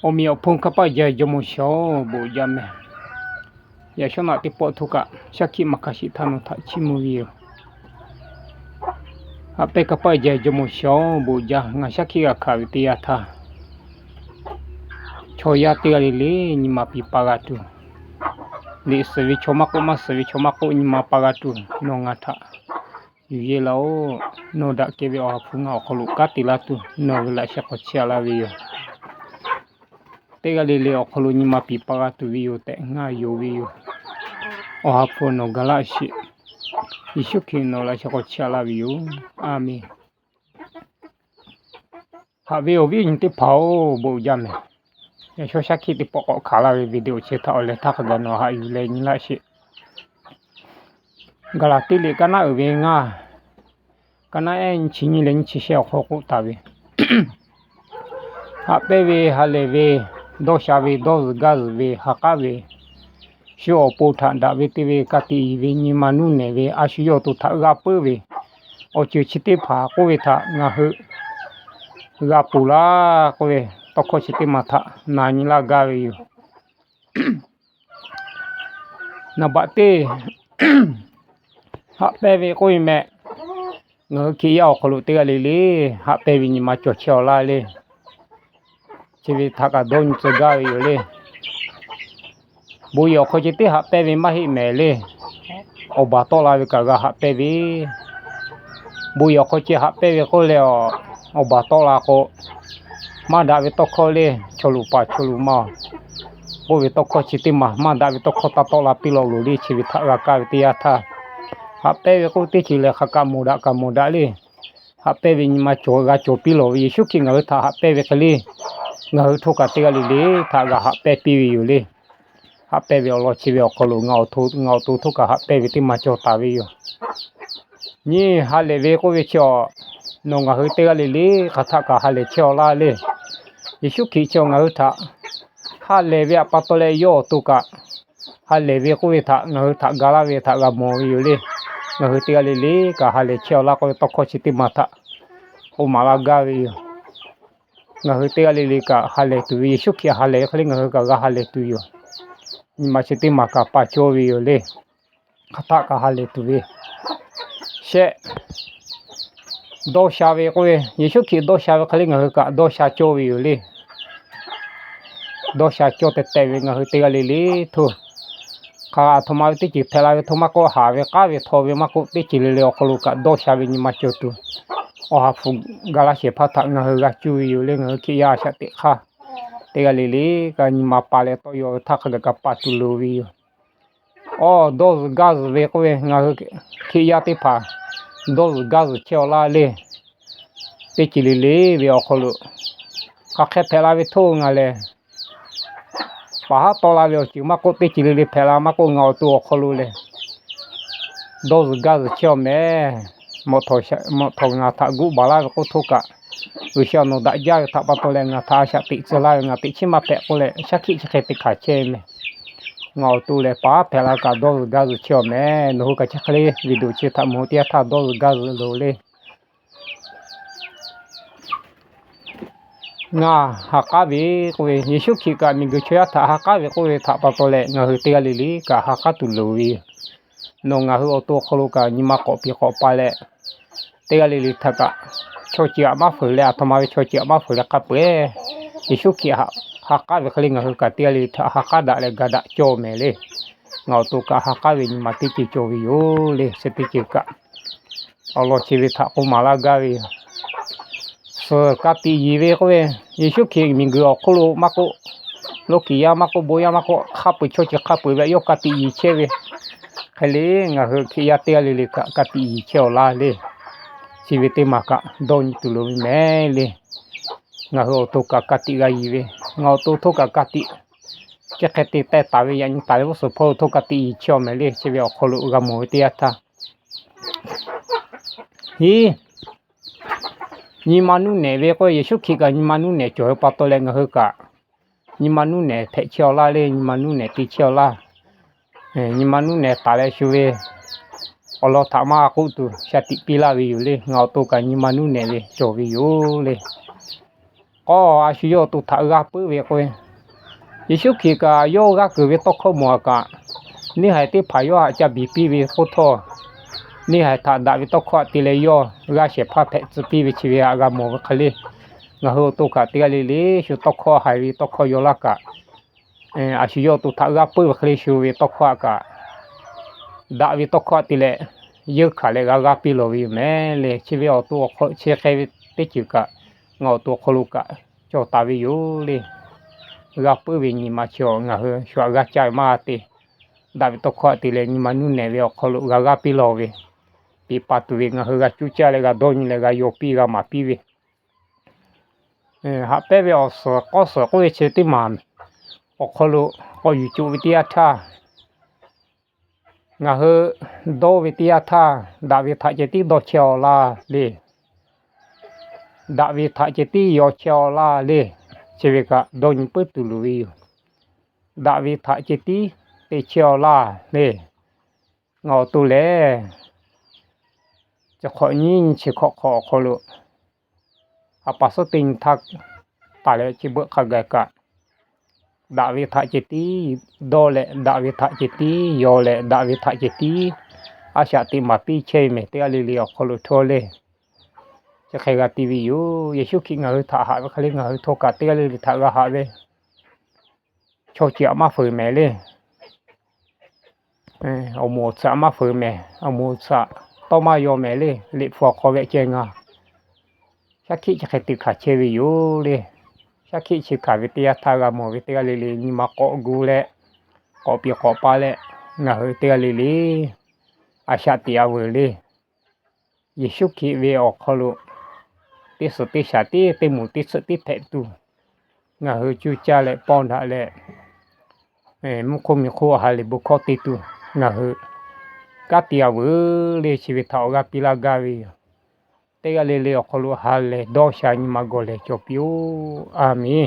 o mi opon kapa ya jomo sho bo yame ya shona tipo thuka shaki makashi thanu tha chimuyo ape kapa ya jomo sho bo ya nga shaki ga khawi ya tha choya tigali ni ma pi pagatu ni sevi chomako ma sevi chomako ni ma pagatu no nga tha ye lao no da kebe o phunga o kholu katilatu no la shako chala wiyo tegalile o kholu ni ma pi pagatu wiyo te nga yo wiyo o hapo no galashi ishuki no la shako chala wiyo ami habe obi inte pao bo jame ya sho shaki ti poko khala video cheta ole thakga no ha yule ni la shi galati le kana uwe nga kana en chini len chi she khoko tawe hapewe halewe doshawe dos gazwe hakawe sho pota dawe tewe kati we ni manune we ashiyo to thaga pewe o chi chite pha ko we tha nga hu ga pula ko we tokho chite matha nani la gawe yo na bate hapewe ko me ngơ khi ao kholu te le le hapewe ni ma cho chao la le chivi thaka don che gawe yo le buyo kho chite hapewe ma hi me le o ba to la ka ga hapewe buyo kho che hapewe ko le o ba to la ko ma da we to kho le cholu pa cholu ma bo we to kho chite ma da we to kho ta to la pi lo lu li chivi thaka ka ti ya tha hape ko te chile khaka muda le hape ni ma cho ga cho pi lo yi shu ki nga tha hape we kali nga tho ka te ga le tha ga hape pi wi le hape we lo chi we ko lo nga to tho ka hape we ti ma cho ta wi yo ni ha le we ko we cho no nga te ga le kha ka ha le cho la le yi shu ki cho nga tha ha le we pa to le yo to ka ha le we ko we tha nga tha ga la we tha ga mo wi le nga te le ka ha le cheo la ko to ko chiti mata o malaga wi nga te le ka ha le tu wi shu ki ha le khali nga ka ga ha le tu yo ni ma chiti ma ka pa cho wi yo le khata ka ha le tu wi she do sha we ko ye shu ki do sha we khali nga ka do sha cho wi yo le do sha cho te wi nga te le thu ka thoma ti chi phela thoma ko ha we ka we tho we ma ko ti chi le o kholu ka do sha we ni ma cho tu o ha fu gala she pha tha nga ga chu yu le nga ki ya sha ti kha te ga le ka ni ma pa le to yo tha kha ga pa tu lu wi o do gaz we ko we nga ki ya ti pha do gaz che la le ti chi le we o kholu ka khe phela we tho nga le pa to la yo chi ma ko te chi le phela ma ko ngau tu kholu le do ga chyo me mo tho nga tha gu bala ko thu ka u sha no da ja tha pa to le nga tha sha ti chela nga ti chi ma pe ko le sha ki che ti kha che me ngau tu le pa phela ka do ga chyo me no ka cha khale video chi tha mo ti tha do ga lo le nga hakabe ko yesu ki ka mi go cha tha hakabe ko tha pa to le nga te ga li ka hakatu lo wi no nga ho to kholo ka ni ma ko pi ko pa le te ga li tha ka cho chi ma phu le athama cho chi ma phu le ka pe yesu ki hakabe khali nga ka te li tha hakada le ga da cho me le nga to ka hakabe ni ma ti chi cho wi yo le se ti chi ka alo chi wi tha ko ma la ga wi so kati yiwe ko yesu ki mi go kholo mako lokia mako boya mako khapu chochi khapu ba yo kati yi chewe khale nga ho ki ya te le ka kati yi cheo la le sivete maka don tu lo me le nga ho to ka kati ga yiwe nga to ka kati che khete te ta we yan ta le so pho to kati yi cheo me le chewe kholo ga mo te ata hi ni manu ne we ko yesu ki ga ni manu ne cho pa to le nga ho ka ni manu ne the cheo la le ni manu ne ti cheo la ni manu ne ta le shu we lo thama aku tu syati pila wi le ngau tu ka ni manu ne le cho wi yo le ko asyo tu tha ga pu we ko yesu ki ka yo ga ku we to kho mo ka ni hai ti pha yo cha bp we ko tho ni hai tha da we to kho ti le yo ga she pha phe chu pi we chi we ga mo khali nga ho tu ka ti ga le le shu to kho hai wi to kho yo la ka asyo tu tha ga pu khali shu we to kho ka da vi to kho ti le yu kha le ga pi lo vi me le chi vi o tu kho che khe vi te chi ka ngo tu kho lu ka cho ta vi yu le ga pu vi ni ma cho nga ho shwa ga cha ma ti da vi to kho ti le ni ma nu ne vi kho lu ga pi lo vi pi pa tu vi nga ho ga chu cha le ga do ni le ga yo pi ga ma pi vi ha pe vi o so ko che ti man o kho lu ko yu chu vi ti a tha nga hơ do vi tia tha da vi tha che ti do cheo la le da vi tha che ti yo cheo la le che vi ka do ni pu tu lu vi da vi tha che ti te cheo la le ngao tu le cha kho ni che kho lu a pa so ting thak ta le chi bu kha ga ka da vi tha che ti do le da vi tha che ti yo le da vi tha che ti a sha ti ma pi che me te ali li kho lu tho le cha khai ga ti vi yu yesu ki nga tha ha ba khali nga tho ka te ali tha ga ha le cho chi ma fu me le o mo sa ma fu me o mo sa to ma yo me le li fo kho ve che nga cha ki cha khai ti kha che vi yu le cha ki chi ka vi ti ya tha ga mo vi te ali li ni ma ko gu le ko pi ko pa le nga te ali li a sha ti a we le yesu ki ve o kho lu ti su ti sha ti te mu ti su ti phe tu nga chu cha le pon da le mu ko mi ko ha le bu ko ti tu nga ka ti a we le chi vi thao ga pi la ga vi te ga le o kho lu ha le do sha ni ma go le cho piu a mi